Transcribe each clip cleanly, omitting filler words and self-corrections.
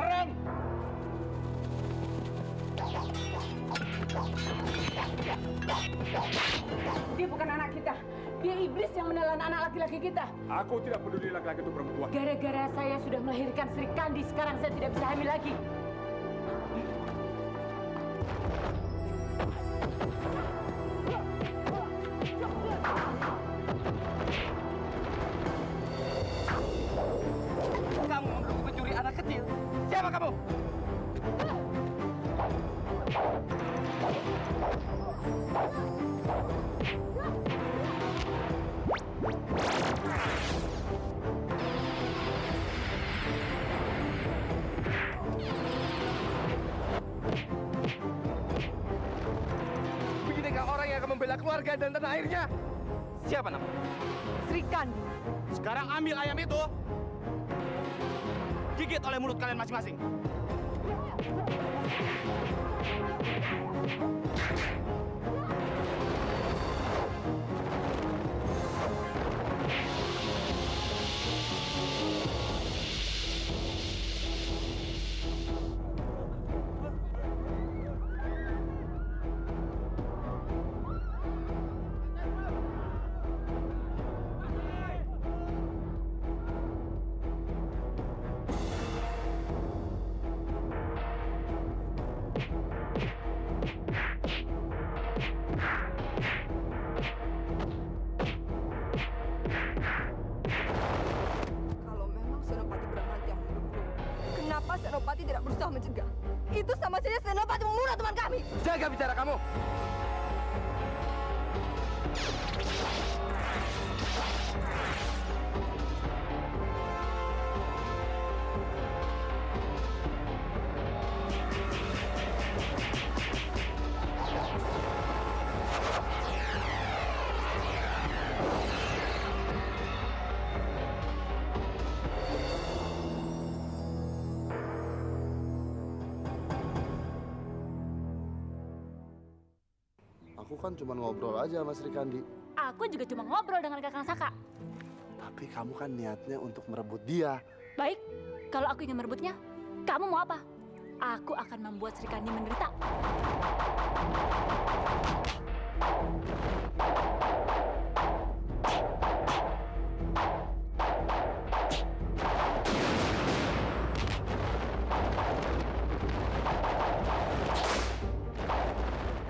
orang. Dia bukan anak kita. Dia iblis yang menelan anak laki-laki kita. Aku tidak peduli laki-laki itu perempuan. Gara-gara saya sudah melahirkan Sri Kandi, sekarang saya tidak bisa hamil lagi. Kamu menuduh pencuri anak kecil. Siapa kamu? Beginikah orang yang akan membela keluarga dan tanah airnya? Siapa nama? Sri Kandi. Sekarang ambil ayam itu. Gigit oleh mulut kalian masing-masing. Senopati tidak berusaha mencegah. Itu sama saja Senopati membunuh teman kami. Jaga bicara kamu. Aku kan cuma ngobrol aja sama Sri Kandi. Aku juga cuma ngobrol dengan Kakang Saka. Tapi kamu kan niatnya untuk merebut dia. Baik, kalau aku ingin merebutnya, kamu mau apa? Aku akan membuat Sri Kandi menderita.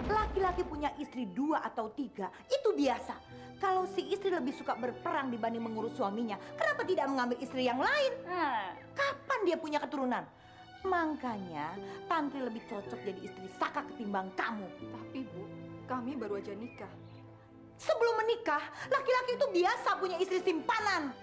Laki-laki punya istri 2 atau 3, itu biasa. Kalau si istri lebih suka berperang dibanding mengurus suaminya, kenapa tidak mengambil istri yang lain? Kapan dia punya keturunan? Makanya, Tantri lebih cocok jadi istri Saka ketimbang kamu. Tapi Bu, kami baru aja nikah. Sebelum menikah, laki-laki itu biasa punya istri simpanan.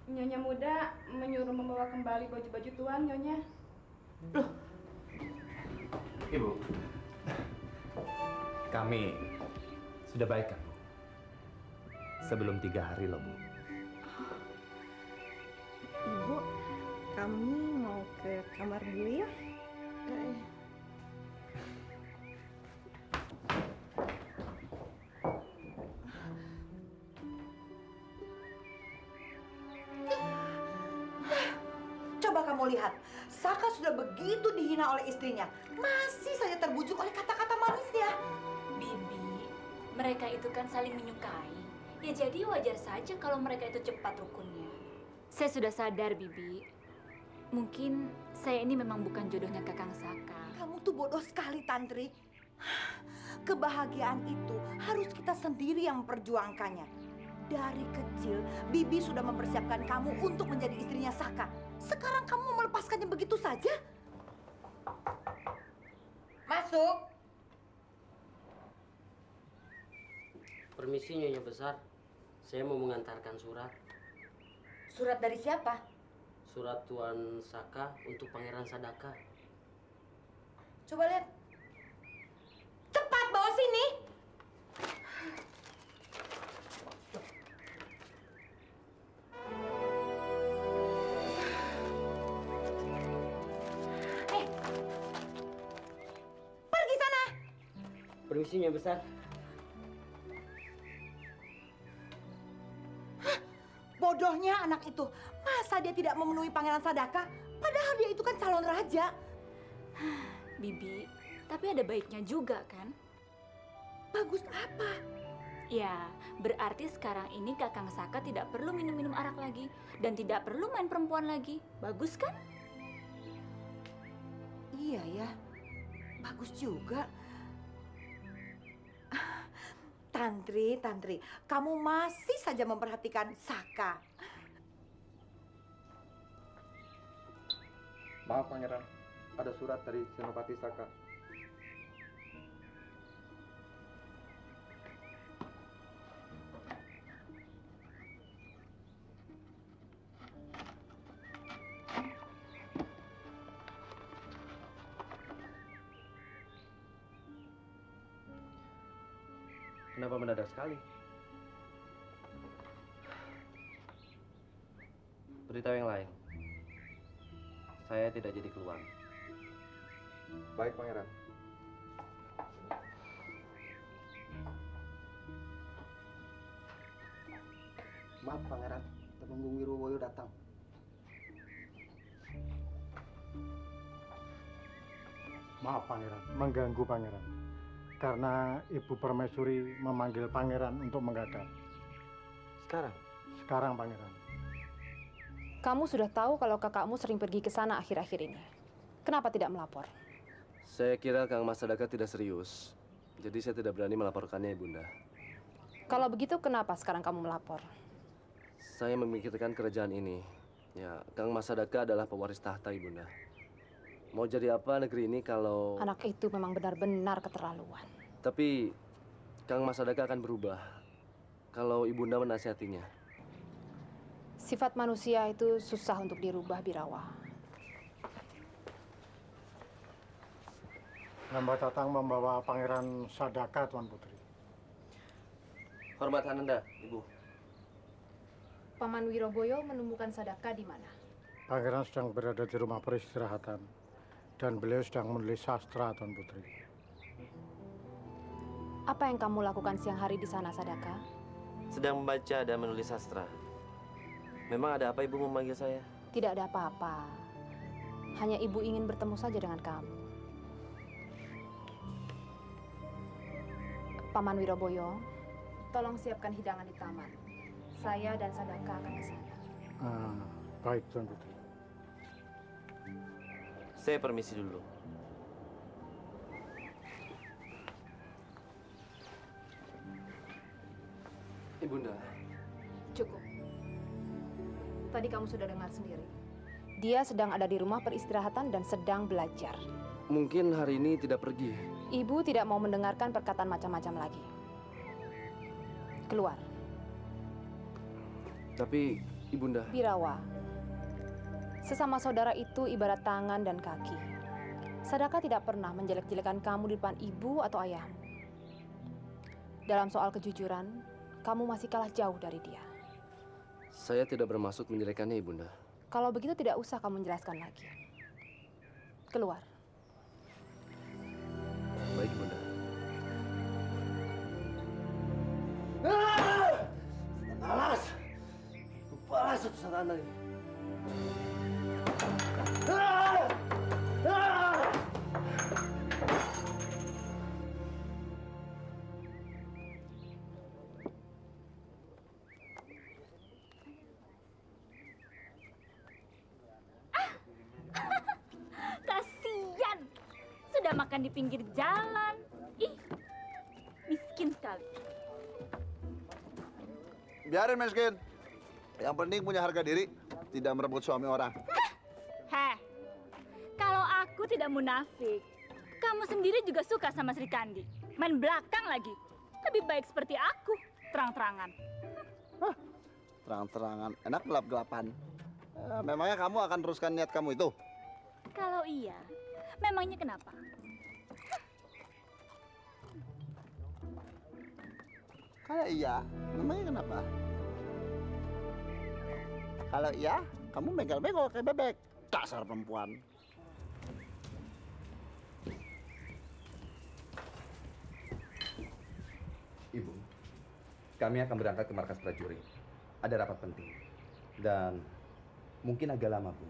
Nyonya muda menyuruh membawa kembali baju-baju tuan, Nyonya. Loh. Ibu, kami sudah baik kan, Bu? Sebelum 3 hari loh, Bu. Ibu, kami mau ke kamar dulu ya. Coba kamu lihat, Saka sudah begitu dihina oleh istrinya, masih saja terbujuk oleh kata-kata manisnya. Bibi, mereka itu kan saling menyukai. Ya jadi wajar saja kalau mereka itu cepat rukunnya. Saya sudah sadar, Bibi. Mungkin saya ini memang bukan jodohnya Kakang Saka. Kamu tuh bodoh sekali, Tantri. Kebahagiaan itu harus kita sendiri yang memperjuangkannya. Dari kecil, Bibi sudah mempersiapkan kamu untuk menjadi istrinya Saka. Sekarang kamu mau melepaskannya begitu saja? Masuk. Permisi Nyonya Besar, saya mau mengantarkan surat. Surat dari siapa? Surat Tuan Saka untuk Pangeran Sadaka. Coba lihat. Cepat bawa sini. Permisi, Nyonya Besar. Bodohnya anak itu. Masa dia tidak memenuhi Pangeran Sadaka? Padahal dia itu kan calon raja. Bibi, tapi ada baiknya juga kan? Bagus apa? Ya, berarti sekarang ini Kakang Saka tidak perlu minum-minum arak lagi. Dan tidak perlu main perempuan lagi. Bagus kan? Iya ya, bagus juga. Tantri, kamu masih saja memperhatikan Saka. Maaf Pangeran, ada surat dari Senopati Saka. Kenapa mendadak sekali? Beritahu yang lain. Saya tidak jadi keluar. Baik Pangeran. Maaf Pangeran, Temenggung Wirowoyo datang. Maaf Pangeran, mengganggu Pangeran. Karena Ibu Permaisuri memanggil Pangeran untuk menghadap. Sekarang? Sekarang Pangeran. Kamu sudah tahu kalau kakakmu sering pergi ke sana akhir-akhir ini. Kenapa tidak melapor? Saya kira Kang Mas Sadaka tidak serius. Jadi saya tidak berani melaporkannya, Ibunda. Kalau begitu kenapa sekarang kamu melapor? Saya memikirkan kerajaan ini. Ya, Kang Mas Sadaka adalah pewaris tahta, Ibunda. Mau jadi apa negeri ini kalau... Anak itu memang benar-benar keterlaluan. Tapi Kang Mas Sadaka akan berubah kalau Ibunda menasihatinya. Sifat manusia itu susah untuk dirubah, Birawa. Hamba datang membawa Pangeran Sadaka, Tuan Putri. Hormat Ananda, Ibu. Paman Wiroboyo menemukan Sadaka di mana? Pangeran sedang berada di rumah peristirahatan. Dan beliau sedang menulis sastra, Tuan Putri. Apa yang kamu lakukan siang hari di sana, Sadaka? Sedang membaca dan menulis sastra. Memang ada apa Ibu memanggil saya? Tidak ada apa-apa. Hanya Ibu ingin bertemu saja dengan kamu. Paman Wiroboyo, tolong siapkan hidangan di taman. Saya dan Sadaka akan ke sana. Baik, Tuan Putri. Saya permisi dulu. Ibunda. Cukup. Tadi kamu sudah dengar sendiri. Dia sedang ada di rumah peristirahatan dan sedang belajar. Mungkin hari ini tidak pergi. Ibu tidak mau mendengarkan perkataan macam-macam lagi. Keluar. Tapi, Ibunda... Birawa, sesama saudara itu ibarat tangan dan kaki. Sadaka tidak pernah menjelek-jelekan kamu di depan ibu atau ayahmu. Dalam soal kejujuran, kamu masih kalah jauh dari dia. Saya tidak bermaksud menjelekkannya, Ibunda. Kalau begitu tidak usah kamu menjelaskan lagi. Keluar. Baik, Ibunda. Alas! Balas satu sana ini. Kasian. Sudah makan di pinggir jalan. Ih, miskin sekali. Biarin miskin. Yang penting punya harga diri, tidak merebut suami orang. Heh, kalau aku tidak munafik, kamu sendiri juga suka sama Sri Kandi. Main belakang lagi. Lebih baik seperti aku, terang-terangan. Terang-terangan, enak gelap-gelapan. Memangnya kamu akan teruskan niat kamu itu? Kalau iya, memangnya kenapa? Kayak iya, memangnya kenapa? Kalau iya, kamu bengkel-bengkel kayak bebek. Dasar perempuan. Kami akan berangkat ke markas prajurit. Ada rapat penting. Dan mungkin agak lama, Bu.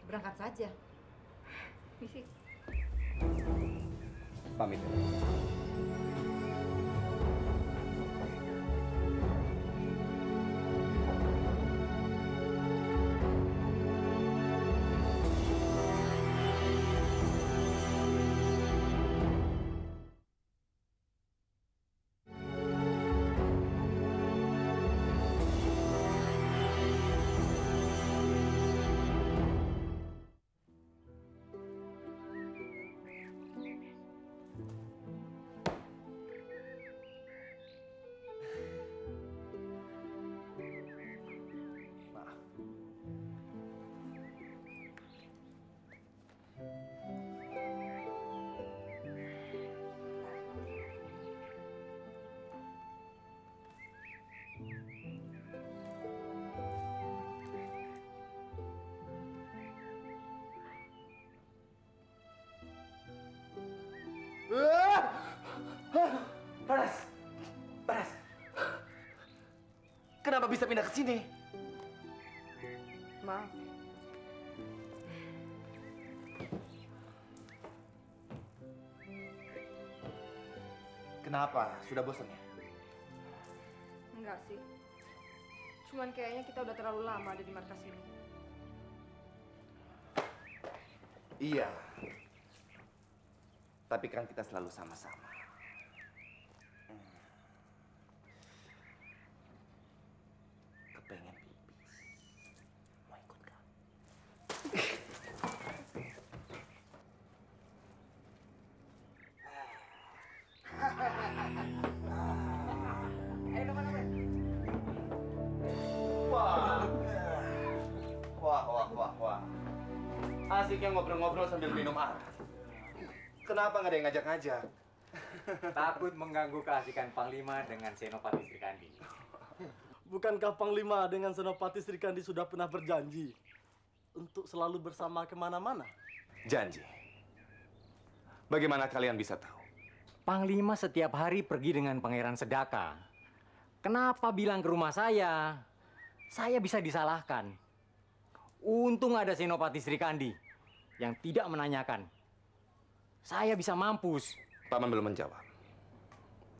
Berangkat saja. Misi. Pamit. Baras! Baras! Kenapa bisa pindah ke sini? Maaf. Kenapa? Sudah bosan ya? Enggak sih. Cuman kayaknya kita udah terlalu lama ada di markas ini. Iya. Tapi kan kita selalu sama-sama. Kepengen pipis. Mau ikut gak? Wah. Asiknya ngobrol-ngobrol sambil minum air. Kenapa nggak ada yang ngajak-ngajak? Takut mengganggu keasikan Panglima dengan Senopati Sri Kandi. Bukankah Panglima dengan Senopati Sri Kandi sudah pernah berjanji untuk selalu bersama kemana-mana? Janji. Bagaimana kalian bisa tahu? Panglima setiap hari pergi dengan Pangeran Sedaka. Kenapa bilang ke rumah saya? Saya bisa disalahkan. Untung ada Senopati Sri Kandi yang tidak menanyakan. Saya bisa mampus. Paman belum menjawab.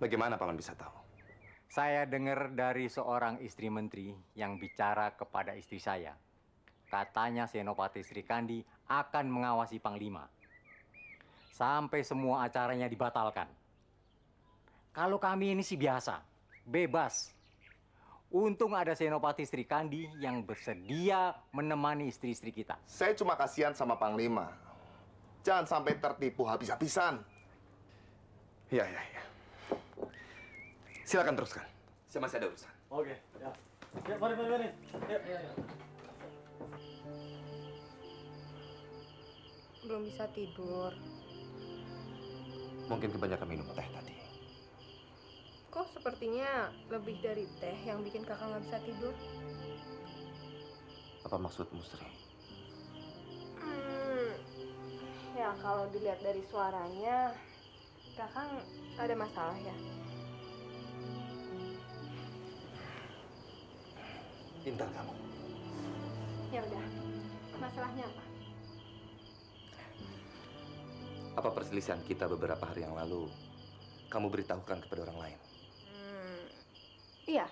Bagaimana Paman bisa tahu? Saya dengar dari seorang istri menteri yang bicara kepada istri saya. Katanya Senopati Sri Kandi akan mengawasi Panglima. Sampai semua acaranya dibatalkan. Kalau kami ini sih biasa, bebas. Untung ada Senopati Sri Kandi yang bersedia menemani istri-istri kita. Saya cuma kasihan sama Panglima. Jangan sampai tertipu habis-habisan. Ya. Silakan teruskan. Saya masih ada urusan. Oke, ya. Ya, mari. Ya. Belum bisa tidur. Mungkin kebanyakan minum teh tadi. Kok sepertinya lebih dari teh yang bikin kakak nggak bisa tidur? Apa maksudmu, Sri? Ya kalau dilihat dari suaranya, kakak ada masalah ya? Pintar kamu. Ya udah, masalahnya apa? Apa perselisihan kita beberapa hari yang lalu kamu beritahukan kepada orang lain? Iya,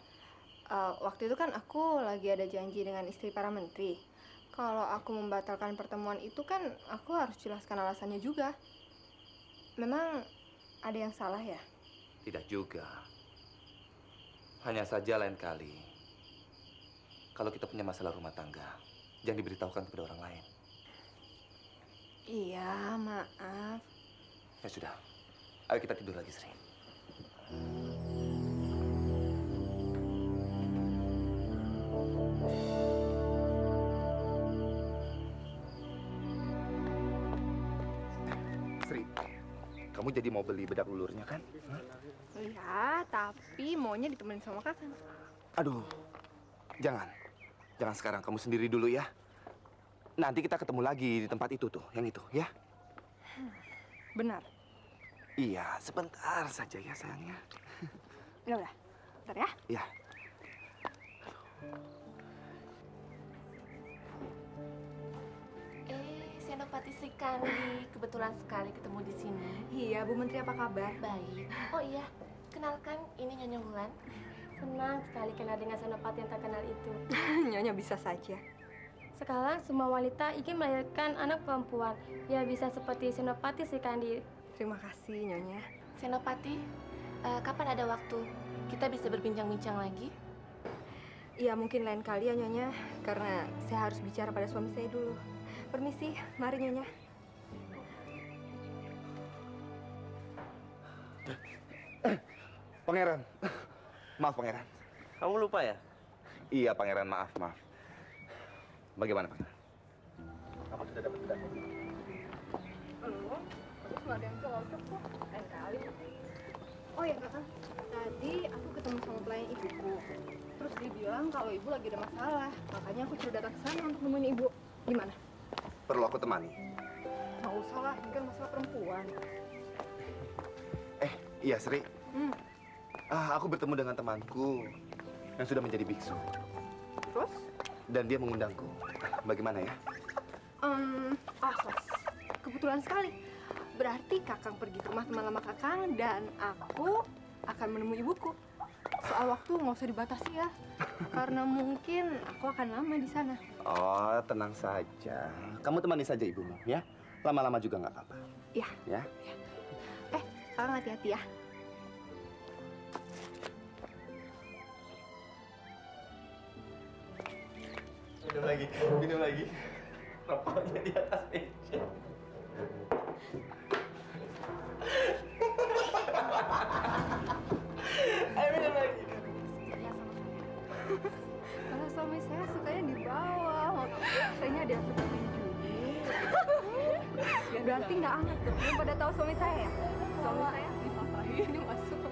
waktu itu kan aku lagi ada janji dengan istri para menteri. Kalau aku membatalkan pertemuan itu kan aku harus jelaskan alasannya juga. Memang ada yang salah ya? Tidak juga. Hanya saja lain kali, kalau kita punya masalah rumah tangga, jangan diberitahukan kepada orang lain. Iya, maaf. Ya sudah, ayo kita tidur lagi, Sri. Sri, kamu jadi mau beli bedak lulurnya kan? Iya, tapi maunya ditemenin sama kakak. Aduh, jangan sekarang, kamu sendiri dulu ya. Nanti kita ketemu lagi di tempat itu tuh, yang itu, ya? Benar. Iya, sebentar saja ya sayangnya. Ya udah, bentar ya. Iya. Senopati Sri Kandi, kebetulan sekali ketemu di sini. Iya, Bu Menteri apa kabar? Baik. Oh iya, kenalkan ini Nyonya Wulan. Senang sekali kenal dengan senopati yang terkenal itu. Nyonya bisa saja. Sekarang semua wanita ingin melahirkan anak perempuan. Ya bisa seperti Senopati Sri Kandi. Terima kasih, Nyonya. Senopati, kapan ada waktu kita bisa berbincang-bincang lagi? Iya, mungkin lain kali ya, Nyonya. Karena saya harus bicara pada suami saya dulu. Permisi, mari Nyonya. Pangeran. Maaf, Pangeran. Kamu lupa ya? Iya, Pangeran, maaf. Bagaimana, Pangeran? Kamu sudah dapat pendapat? Belum. Terus nggak ada yang cocok kok. Lain kali. Oh ya, Kakak. Tadi aku ketemu sama pelayan ibuku. Terus dia bilang kalau ibu lagi ada masalah. Makanya aku suruh datang ke sana untuk nemuin ibu. Gimana? Perlu aku temani? Nggak usah lah, ini kan masalah perempuan. Iya, Sri. Aku bertemu dengan temanku yang sudah menjadi biksu. Terus? Dan dia mengundangku. Bagaimana ya? Asas. Kebetulan sekali. Berarti Kakang pergi ke rumah teman lama Kakang dan aku akan menemui ibuku. Soal waktu nggak usah dibatasi ya. Karena mungkin aku akan lama di sana. Oh, tenang saja. Kamu temani saja ibumu, ya? Lama-lama juga nggak apa-apa. Iya. Ya? Kakang hati-hati ya. Minum lagi. Rokoknya di atas meja. Ayo minum lagi. Kalau suami saya sukanya di bawah. Kayaknya dia suka main judi. Ya berarti nggak aneh tuh. Belum pada tahu suami saya ya? Suami saya ini masuk.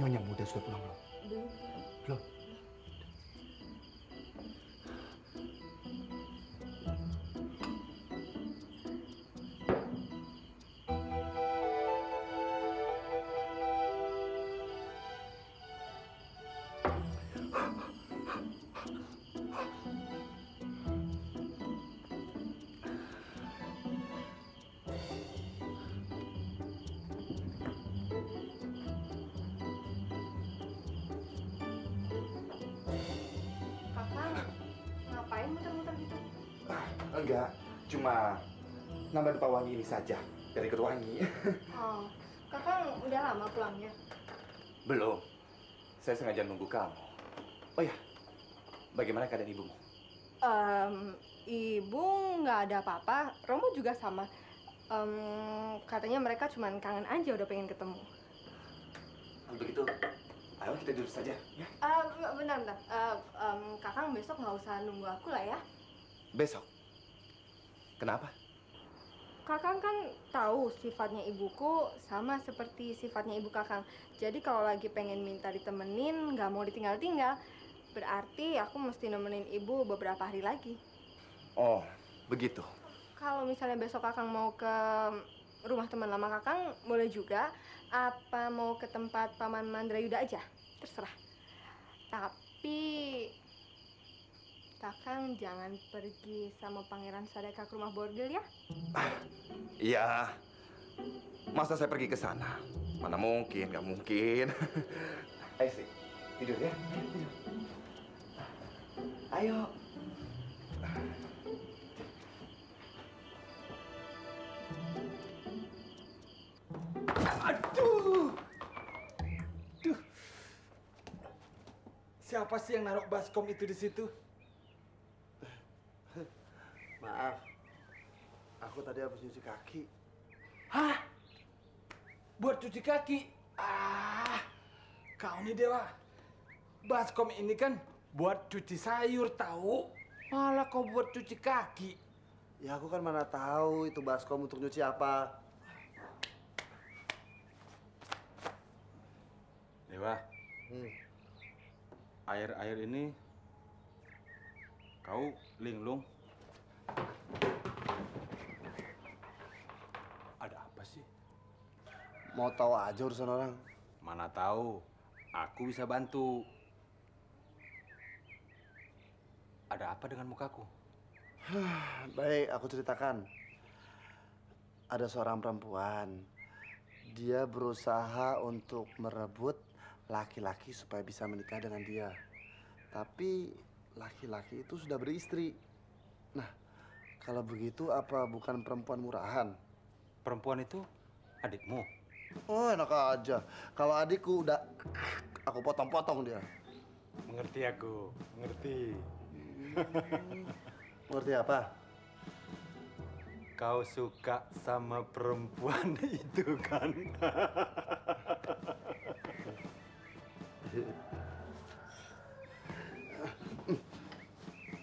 Nyonya muda sudah pulang belum? Belum. Kakang, ngapain muter-muter gitu? Enggak, cuma nambah dupa wangi ini saja dari Keruwangi. Oh, Kakang udah lama pulangnya? Belum. Saya sengaja nunggu kamu. Oh ya, bagaimana keadaan ibumu? Ibu nggak ada apa-apa. Romo juga sama. Katanya mereka cuma kangen aja udah pengen ketemu. Kalau begitu, ayo kita duduk saja, ya? Bentar. Kakang besok nggak usah nunggu aku lah ya. Besok? Kenapa? Kakang kan tahu sifatnya ibuku sama seperti sifatnya ibu Kakang. Jadi kalau lagi pengen minta ditemenin, nggak mau ditinggal-tinggal, berarti aku mesti nemenin ibu beberapa hari lagi. Oh, begitu. Kalau misalnya besok Kakang mau ke rumah teman lama Kakang, boleh juga. Apa mau ke tempat Paman Mandrayuda aja? Terserah. Tapi Kakang jangan pergi sama Pangeran Sadaka ke rumah bordil ya? Iya. Masa saya pergi ke sana? Mana mungkin, nggak mungkin. Ayo sih, tidur ya. Ayo. Aduh. Siapa sih yang naruh baskom itu di situ? Maaf, aku tadi habis nyuci kaki. Hah? Buat cuci kaki? Kau nih Dewa, baskom ini kan buat cuci sayur tahu. Malah kau buat cuci kaki. Ya aku kan mana tahu itu baskom untuk nyuci apa. Dewa, air-air ini kau linglung. Ada apa sih? Mau tahu aja urusan orang. Mana tahu, aku bisa bantu. Ada apa dengan mukaku? Baik, aku ceritakan. Ada seorang perempuan. Dia berusaha untuk merebut laki-laki supaya bisa menikah dengan dia. Tapi laki-laki itu sudah beristri. Nah, kalau begitu apa bukan perempuan murahan? Perempuan itu adikmu? Oh, enak aja. Kalau adikku udah aku potong-potong dia. Mengerti aku, mengerti. Mengerti apa? Kau suka sama perempuan itu kan?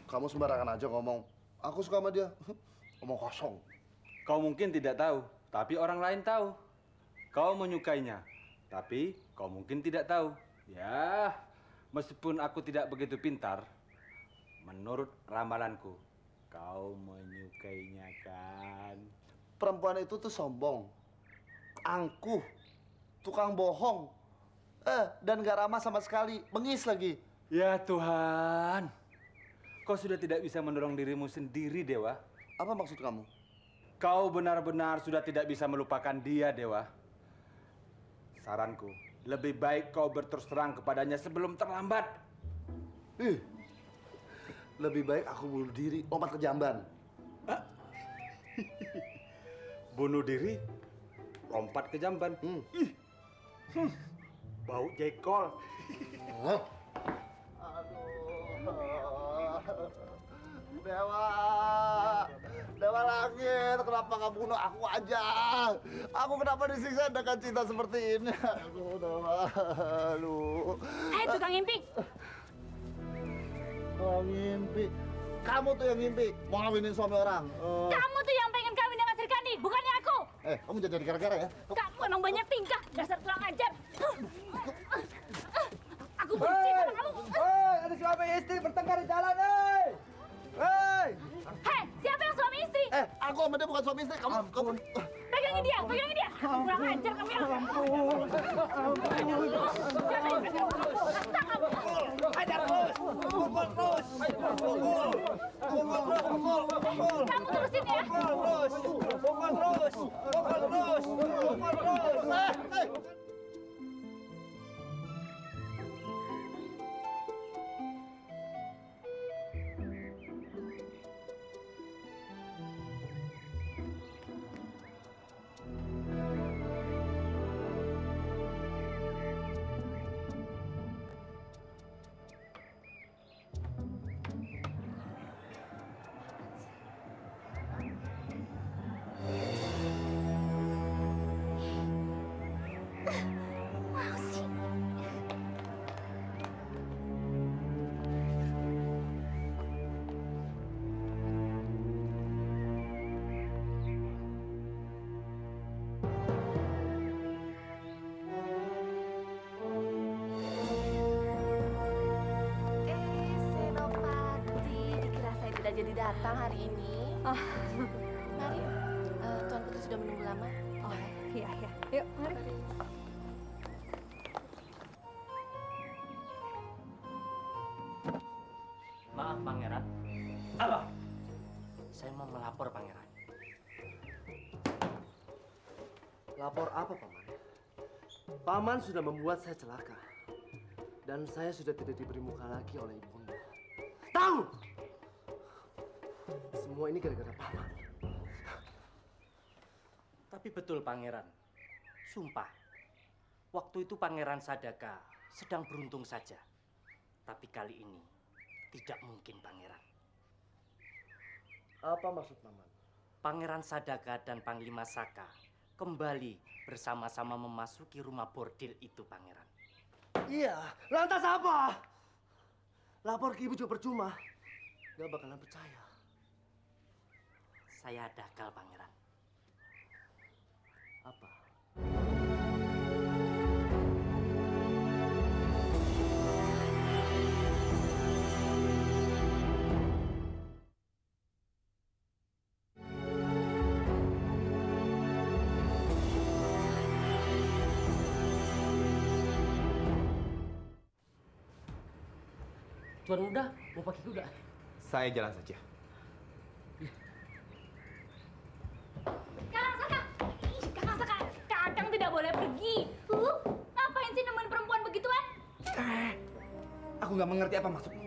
Kamu sembarangan aja ngomong. Aku suka sama dia. Ngomong kosong. Kau mungkin tidak tahu, tapi orang lain tahu. Kau menyukainya, tapi kau mungkin tidak tahu. Ya, meskipun aku tidak begitu pintar, menurut ramalanku, kau menyukainya kan? Perempuan itu tuh sombong, angkuh, tukang bohong, dan gak ramah sama sekali, bengis lagi. Ya Tuhan, kau sudah tidak bisa mendorong dirimu sendiri, Dewa. Apa maksud kamu? Kau benar-benar sudah tidak bisa melupakan dia, Dewa. Saranku, lebih baik kau berterus terang kepadanya sebelum terlambat. Lebih baik aku bunuh diri, lompat ke jamban. Bunuh diri, lompat ke jamban. Bau jekol. Dewa, Dewa Langit, kenapa nggak bunuh aku aja? Aku kenapa disiksa dengan cinta seperti ini? Aduh, Dewa, aduh. Hei, tukang ngimpi. Oh, ngimpi. Kamu tuh yang ngimpi, mau ngawinin suami orang. Kamu tuh yang pengen kawin dengan Srikandi, bukannya aku. Kamu jadi gara-gara ya? Kamu emang banyak tingkah, dasar kurang ajar. Aku benci sama kamu. Hei, ada suami istri bertengkar di jalan, hei! Hei! Hei, siapa yang suami istri? Aku sama dia bukan suami istri. Kamu. Pegangin dia, pegangin dia. Kurang ajar kamu ya. Ajar terus! Pukul terus! Pukul! Kamu terusin ya. Pukul terus! Pukul terus! Jadi datang hari ini. Mari, Tuan Putri sudah menunggu lama. Oh, iya, iya. Yuk, mari. Maaf, Pangeran. Apa? Saya mau melapor, Pangeran. Lapor apa, Paman? Paman sudah membuat saya celaka. Dan saya sudah tidak diberi muka lagi oleh ibunda. Tahu! Semua ini gara-gara Paman. Tapi betul, Pangeran. Sumpah, waktu itu Pangeran Sadaka sedang beruntung saja. Tapi kali ini tidak mungkin, Pangeran. Apa maksud Paman? Pangeran Sadaka dan Panglima Saka kembali bersama-sama memasuki rumah bordil itu, Pangeran. Iya, lantas apa? Lapor ke ibu juga percuma. Gak bakalan percaya. Saya ada akal, Pangeran. Apa? Tuan Muda, mau pakai kuda? Saya jalan saja. Kakang Saka! Ih, Kakang Saka, Kakang tidak boleh pergi. Ngapain sih nemuin perempuan begituan? Aku nggak mengerti apa maksudnya.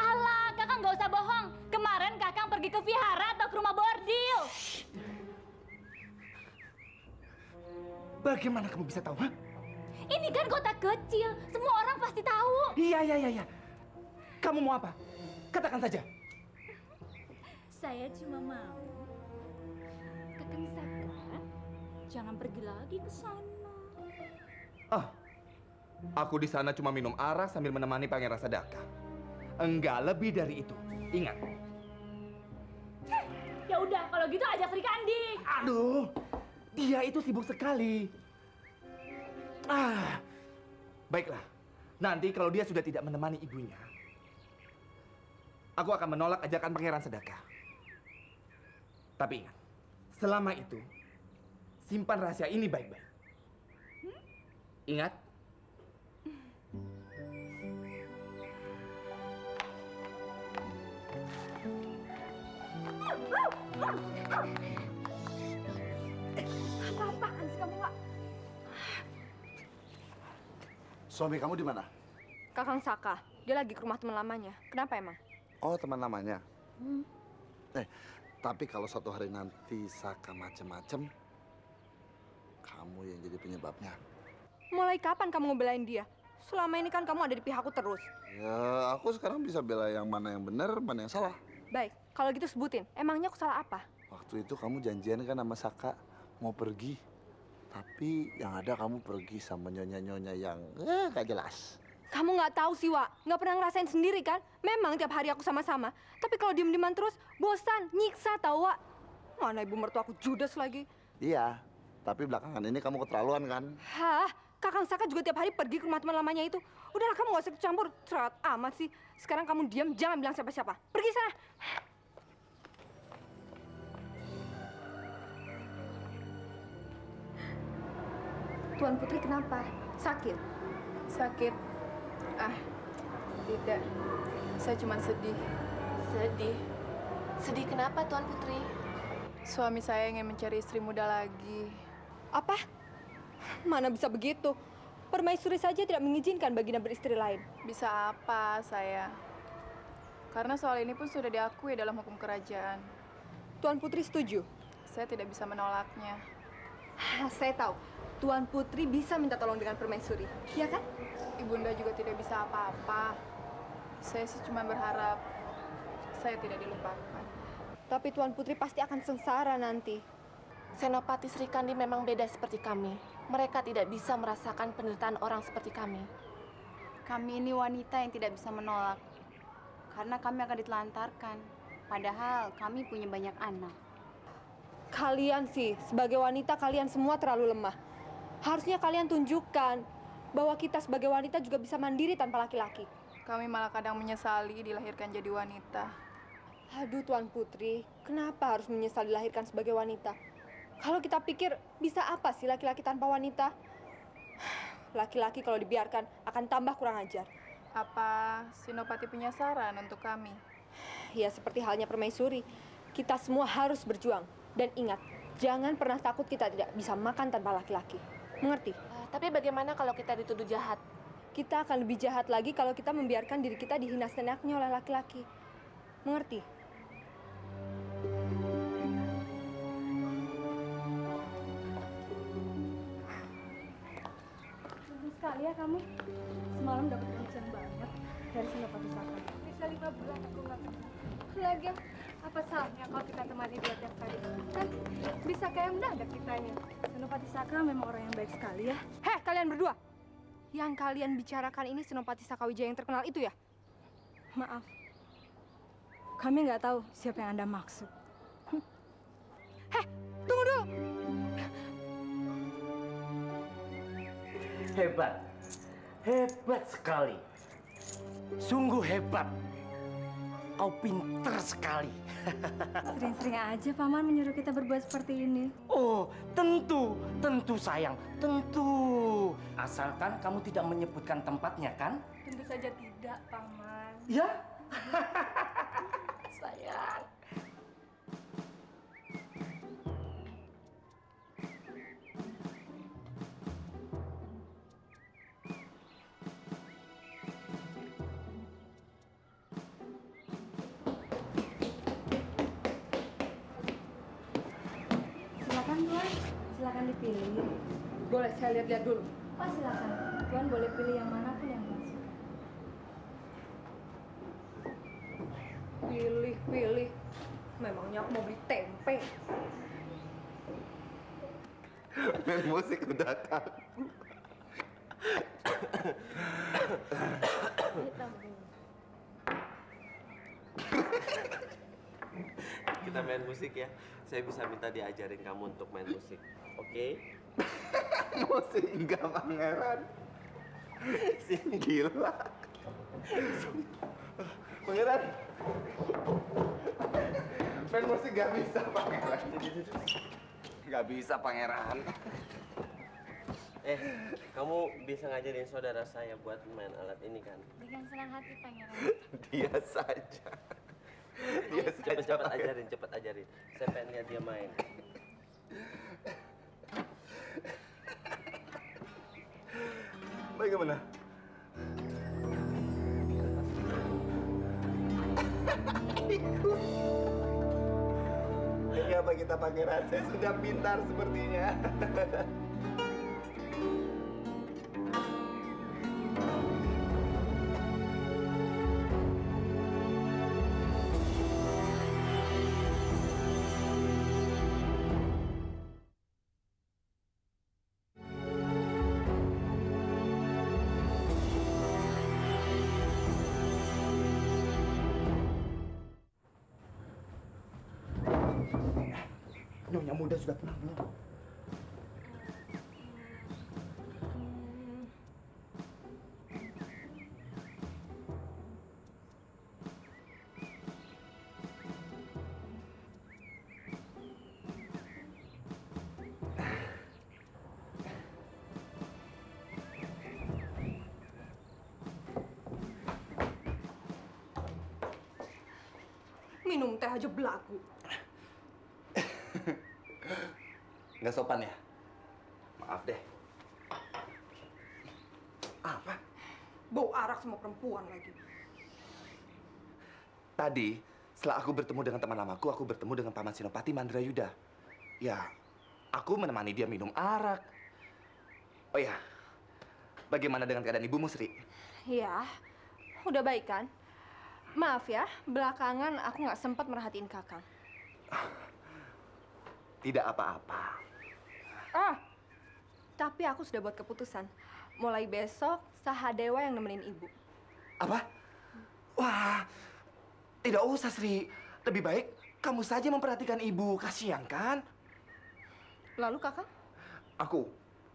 Alah, Kakang nggak usah bohong. Kemarin Kakang pergi ke vihara atau ke rumah bordil. Bagaimana kamu bisa tahu? Hah? Ini kan kota kecil, semua orang pasti tahu. Iya. Kamu mau apa? Katakan saja. Saya cuma mau Kakang Saka jangan pergi lagi ke sana. Aku di sana cuma minum arak sambil menemani Pangeran Sadaka. Enggak lebih dari itu. Ingat. Ya udah, kalau gitu ajak Sri Kandi. Aduh, dia itu sibuk sekali. Baiklah. Nanti kalau dia sudah tidak menemani ibunya, aku akan menolak ajakan Pangeran Sadaka. Tapi ingat, selama itu, simpan rahasia ini baik-baik. Ingat? Apa-apaan sih kamu, Wak? Suami kamu di mana? Kakang Saka, dia lagi ke rumah teman lamanya. Kenapa emang? Oh, teman lamanya. Tapi kalau suatu hari nanti Saka macem-macem, kamu yang jadi penyebabnya. Mulai kapan kamu ngebelain dia? Selama ini kan kamu ada di pihakku terus. Ya, aku sekarang bisa bela yang mana yang benar, mana yang salah. Baik, kalau gitu sebutin. Emangnya aku salah apa? Waktu itu kamu janjian kan sama Saka mau pergi. Tapi yang ada kamu pergi sama nyonya-nyonya yang gak jelas. Kamu nggak tahu sih, Wak. Nggak pernah ngerasain sendiri kan? Memang tiap hari aku sama-sama. Tapi kalau diem-dieman terus, bosan, nyiksa tau, Wak. Mana ibu mertua aku judes lagi. Iya, tapi belakangan ini kamu keterlaluan kan? Hah? Kakang Saka juga tiap hari pergi ke rumah teman lamanya itu. Udahlah, kamu nggak usah ikut campur. Cerat amat sih. Sekarang kamu diam, jangan bilang siapa-siapa. Pergi sana. Tuan Putri kenapa? Sakit? Sakit? Tidak. Saya cuma sedih. Sedih? Sedih kenapa, Tuan Putri? Suami saya ingin mencari istri muda lagi. Apa? Mana bisa begitu? Permaisuri saja tidak mengizinkan baginda beristri lain. Bisa apa saya? Karena soal ini pun sudah diakui dalam hukum kerajaan. Tuan Putri setuju? Saya tidak bisa menolaknya. Saya tahu. Tuan Putri bisa minta tolong dengan permaisuri, ya kan? Ibunda juga tidak bisa apa-apa. Saya sih cuma berharap saya tidak dilupakan. Tapi Tuan Putri pasti akan sengsara nanti. Senopati Sri Kandi memang beda seperti kami. Mereka tidak bisa merasakan penderitaan orang seperti kami. Kami ini wanita yang tidak bisa menolak. Karena kami akan ditelantarkan. Padahal kami punya banyak anak. Kalian sih, sebagai wanita kalian semua terlalu lemah. Harusnya kalian tunjukkan bahwa kita sebagai wanita juga bisa mandiri tanpa laki-laki. Kami malah kadang menyesali dilahirkan jadi wanita. Aduh Tuan Putri, kenapa harus menyesal dilahirkan sebagai wanita? Kalau kita pikir, bisa apa sih laki-laki tanpa wanita? Laki-laki kalau dibiarkan akan tambah kurang ajar. Apa Senopati punya saran untuk kami? Ya seperti halnya permaisuri, kita semua harus berjuang. Dan ingat, jangan pernah takut kita tidak bisa makan tanpa laki-laki. Mengerti? Tapi bagaimana kalau kita dituduh jahat? Kita akan lebih jahat lagi kalau kita membiarkan diri kita dihina senaknya oleh laki-laki. Mengerti? Bagus sekali ya kamu. Semalam dapat ujian banyak dari Senopati Saka. Bisa 5 bulan aku nggak ketemu. Lagian, apa salahnya kalau kita temani dia tiap hari? Kan bisa kayak mendadak kitanya. Senopati Saka memang orang yang baik sekali ya. Heh, kalian berdua. Yang kalian bicarakan ini Senopati Sakawijaya yang terkenal itu ya? Maaf, kami nggak tahu siapa yang Anda maksud. Heh, tunggu dulu. Hebat. Hebat sekali. Sungguh hebat. Kau pinter sekali. Sering-sering aja Paman menyuruh kita berbuat seperti ini. Oh, tentu sayang, tentu. Asalkan kamu tidak menyebutkan tempatnya, kan? Tentu saja tidak, Paman. Ya? Sayang. Silakan Tuan, silakan dipilih. Boleh saya lihat-lihat dulu? Oh silakan, Tuan boleh pilih yang manapun yang Tuan suka. Pilih. Memangnya aku mau beli tempe. Main musik udah datang. Kita main musik ya. Saya bisa minta diajarin kamu untuk main musik. Oke? Musik enggak, Pangeran. Gila. Pangeran. Main musik gak bisa, Pangeran. Gak bisa, Pangeran. Kamu bisa ngajarin saudara saya buat main alat ini kan? Dengan senang hati, Pangeran. Dia saja. Cepet ajarin. Saya pengen lihat dia main. Bagaimana? Ini apa kita, Pangeran? Saya sudah pintar sepertinya. Nyonya muda sudah pulang belum? Minum teh aja belagu. Nggak sopan ya? Maaf deh. Apa? Bau arak sama perempuan lagi. Tadi, setelah aku bertemu dengan teman lamaku, aku bertemu dengan Paman Senopati Mandrayuda. Ya, aku menemani dia minum arak. Oh ya, bagaimana dengan keadaan ibumu, Sri? Ya, udah baik kan? Maaf ya, belakangan aku nggak sempat merhatiin Kakang. Tidak apa-apa. Tapi aku sudah buat keputusan. Mulai besok, Sahadewa yang nemenin ibu. Apa? Wah, tidak usah, Sri. Lebih baik kamu saja memperhatikan ibu. Kasihan kan? Lalu Kakang? Aku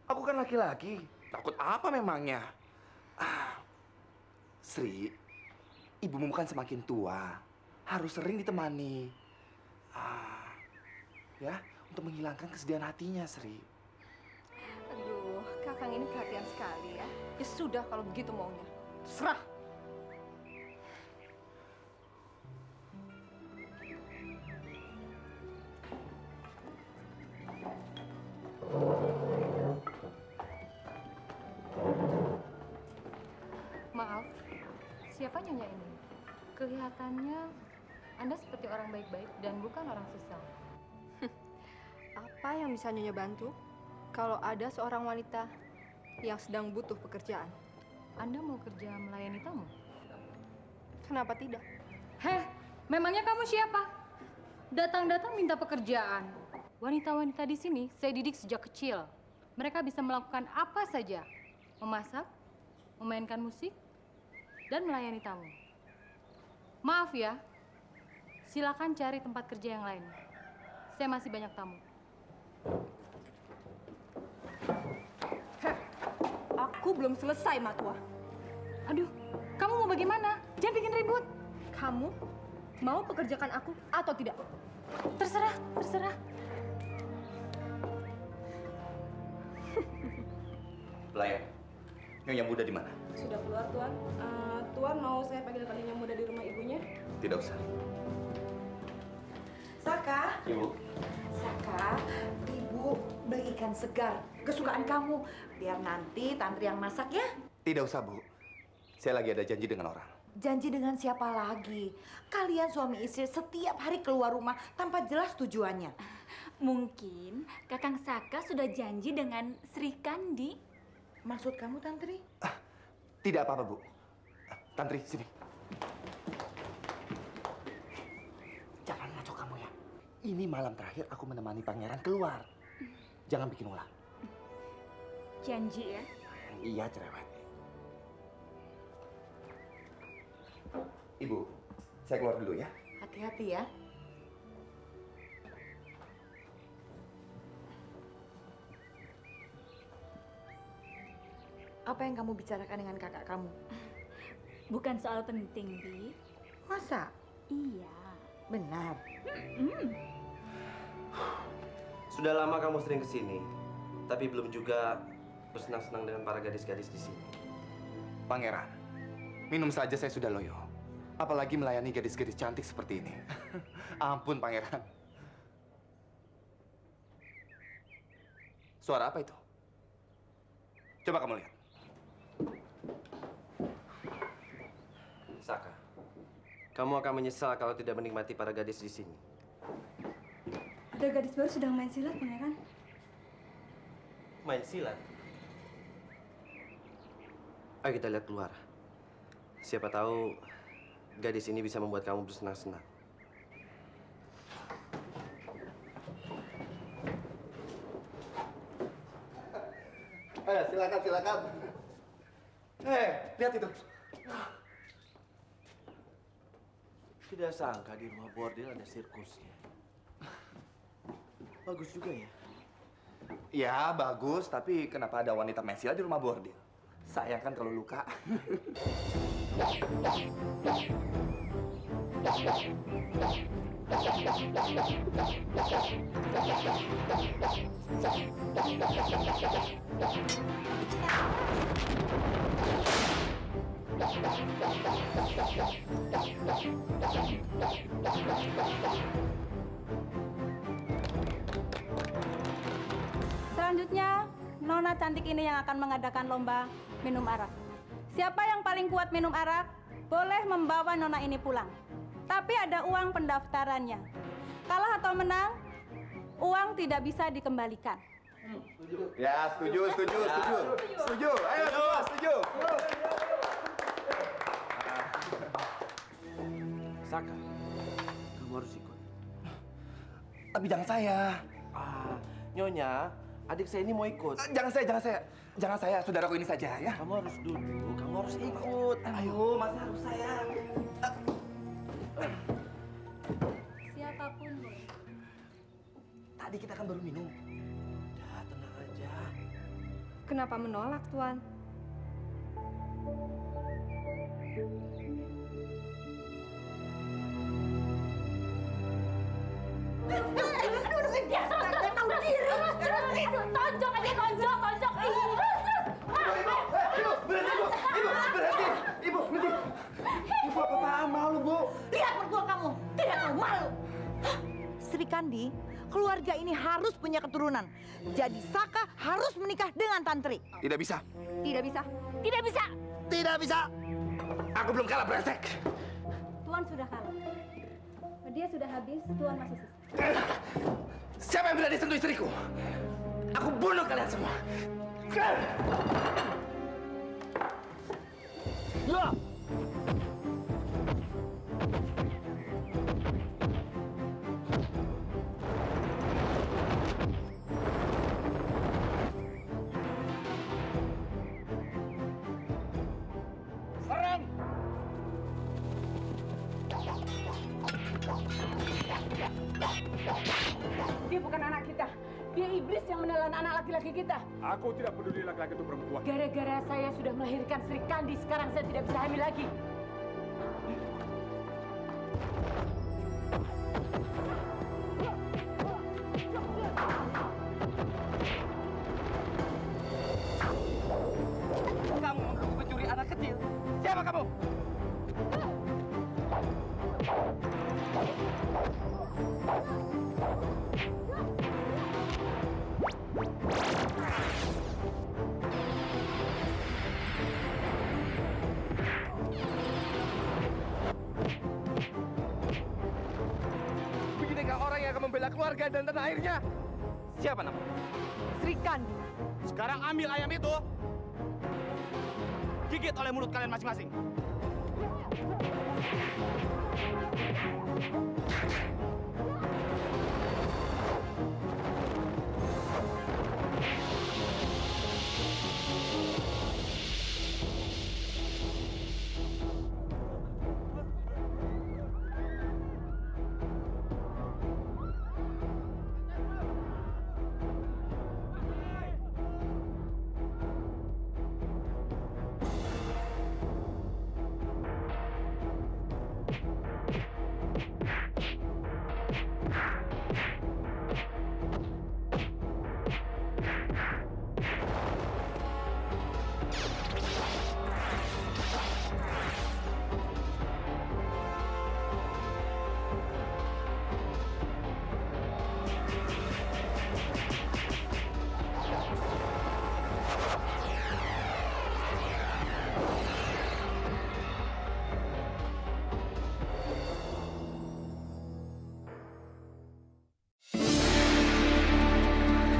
kan laki-laki. Takut apa memangnya? Sri, ibumu kan semakin tua. Harus sering ditemani. Ya, untuk menghilangkan kesedihan hatinya, Sri. Aduh, Kakang ini perhatian sekali ya. Ya sudah kalau begitu maunya. Serah. Maaf, siapa Nyonya ini? Kelihatannya Anda seperti orang baik-baik dan bukan orang susah. Apa yang bisa Nyonya bantu? Kalau ada seorang wanita yang sedang butuh pekerjaan. Anda mau kerja melayani tamu? Kenapa tidak? Heh, memangnya kamu siapa? Datang-datang minta pekerjaan. Wanita-wanita di sini saya didik sejak kecil. Mereka bisa melakukan apa saja. Memasak, memainkan musik, dan melayani tamu. Maaf ya, silakan cari tempat kerja yang lain. Saya masih banyak tamu. Aku belum selesai, Matua. Aduh, kamu mau bagaimana? Jangan bikin ribut. Kamu mau pekerjakan aku atau tidak? Terserah, terserah. Pelayan, Nyonya Muda di mana? Sudah keluar, Tuan. Tuan mau saya panggilkan Nyonya Muda di rumah ibunya? Tidak usah. Saka. Ibu. Saka, Ibu beli ikan segar kesukaan kamu. Biar nanti tantri yang masak ya. Tidak usah, Bu. Saya lagi ada janji dengan orang. Janji dengan siapa lagi? Kalian suami istri setiap hari keluar rumah tanpa jelas tujuannya. Mungkin Kakang Saka sudah janji dengan Sri Kandi. Maksud kamu, Tantri? Tidak apa-apa, Bu. Tantri, sini. Jangan ngaco kamu ya. Ini malam terakhir aku menemani pangeran keluar. Jangan bikin ulah. Janji ya? Iya, cerewet. Ibu, saya keluar dulu ya. Hati-hati ya. Apa yang kamu bicarakan dengan kakak kamu? Bukan soal penting, Bi. Masa? Iya. Benar. Sudah lama kamu sering kesini, tapi belum juga bersenang-senang dengan para gadis-gadis di sini. Pangeran, minum saja saya sudah loyo. Apalagi melayani gadis-gadis cantik seperti ini. Ampun, Pangeran. Suara apa itu? Coba kamu lihat. Saka, kamu akan menyesal kalau tidak menikmati para gadis di sini. Ada gadis baru sedang main silat, Pangeran. Main silat? Ayo kita lihat keluar. Siapa tahu gadis ini bisa membuat kamu bersenang-senang. Ayo, silakan, silakan. Lihat itu. Tidak sangka di rumah bordil ada sirkusnya. Bagus juga ya. Ya, bagus. Tapi kenapa ada wanita main silat di rumah bordil? Sayang kan kalau luka. Selanjutnya, Nona cantik ini yang akan mengadakan lomba minum arak. Siapa yang paling kuat minum arak, boleh membawa Nona ini pulang. Tapi ada uang pendaftarannya. Kalah atau menang, uang tidak bisa dikembalikan. Ya, setuju, setuju, setuju. Setuju, ayo semua, setuju. Saka, kamu harus ikut. Tapi jangan saya. Nyonya, adik saya ini mau ikut. Jangan saya, jangan saya. Jangan saya, saudaraku ini saja ya. Kamu harus duduk, kamu harus ikut. Ayo, masa harus saya? Siapapun boleh. Tadi kita kan baru minum. Udah, tenang aja. Kenapa menolak, Tuan? Biasa, nggak tahu diri. Tonjok aja, tonjok. Ibu, berhenti, Bu. Ibu, berhenti. Ibu, berhenti. Ibu, apa-apaan malu, Bu? Lihat mertua kamu, tidak tahu malu. Sri Kandi, keluarga ini harus punya keturunan. Jadi Saka harus menikah dengan Tantri. Tidak bisa. Tidak bisa. Tidak bisa. Tidak bisa. Aku belum kalah, brengsek. Tuan sudah kalah. Dia sudah habis, Tuan masih sisa. Siapa yang berani sentuh istriku? Aku bunuh kalian semua. Ya! Dia bukan anak kita. Dia iblis yang menelan anak laki-laki kita. Aku tidak peduli laki-laki itu perempuan. Gara-gara saya sudah melahirkan Sri Kandi, sekarang saya tidak bisa hamil lagi. Kamu membunuh pencuri anak kecil. Siapa kamu? Beginikah orang yang akan membela keluarga dan tanah airnya? Siapa namanya? Sri Kandi. Sekarang ambil ayam itu. Gigit oleh mulut kalian masing-masing.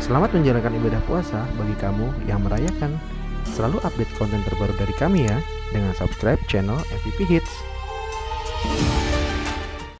Selamat menjalankan ibadah puasa bagi kamu yang merayakan. Selalu update konten terbaru dari kami ya, dengan subscribe channel MVP Hits.